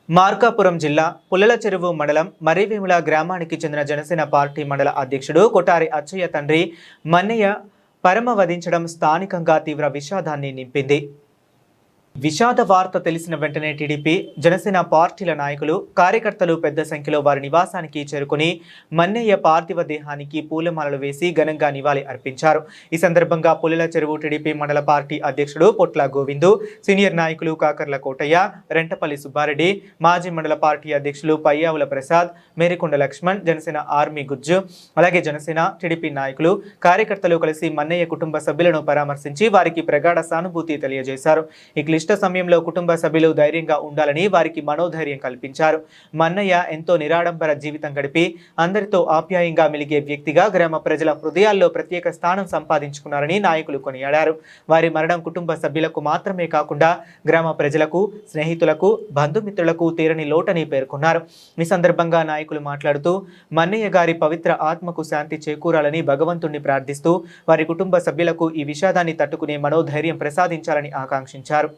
మార్కాపురం జిల్లా పుల్లల చెరువు మండలం మర్రివేముల గ్రామానికి చెందిన జనసేన పార్టీ మండల అధ్యక్షుడు కొటారి అచ్చయ్య తండ్రి మన్నయ్య పరమవధించడం స్థానికంగా తీవ్ర విషాదాన్ని నింపింది. విషాద వార్త తెలిసిన వెంటనే టీడీపీ, జనసేన పార్టీల నాయకులు, కార్యకర్తలు పెద్ద సంఖ్యలో వారి నివాసానికి చేరుకుని మన్నయ్య పార్థివ దేహానికి పూలమాలలు వేసి ఘనంగా నివాళి అర్పించారు. ఈ సందర్భంగా పుల్లల చెరువు టీడీపీ మండల పార్టీ అధ్యక్షుడు పొట్ల గోవిందు, సీనియర్ నాయకులు కాకర్ల కోటయ్య, రెంటపల్లి సుబ్బారెడ్డి, మాజీ మండల పార్టీ అధ్యక్షులు పయ్యావుల ప్రసాద్, మేరికొండ లక్ష్మణ్, జనసేన ఆర్మీ గుజ్జు, అలాగే జనసేన టీడీపీ నాయకులు, కార్యకర్తలు కలిసి మన్నయ్య కుటుంబ సభ్యులను పరామర్శించి వారికి ప్రగాఢ సానుభూతి తెలియజేశారు. ఈ క్లిష్ట సమయంలో కుటుంబ సభ్యులు ధైర్యంగా ఉండాలని వారికి మనోధైర్యం కల్పించారు. మన్నయ్య ఎంతో నిరాడంబర జీవితం గడిపి అందరితో ఆప్యాయంగా మెలిగే వ్యక్తిగా గ్రామ ప్రజల హృదయాల్లో ప్రత్యేక స్థానం సంపాదించుకున్నారని నాయకులు కొనియాడారు. వారి మరణం కుటుంబ సభ్యులకు మాత్రమే కాకుండా గ్రామ ప్రజలకు, స్నేహితులకు, బంధుమిత్రులకు తీరని లోటని పేర్కొన్నారు. ఈ సందర్భంగా నాయకులు మాట్లాడుతూ మన్నయ్య గారి పవిత్ర ఆత్మకు శాంతి చేకూరాలని భగవంతుణ్ణి ప్రార్థిస్తూ వారి కుటుంబ సభ్యులకు ఈ విషాదాన్ని తట్టుకునే మనోధైర్యం ప్రసాదించాలని ఆకాంక్షించారు.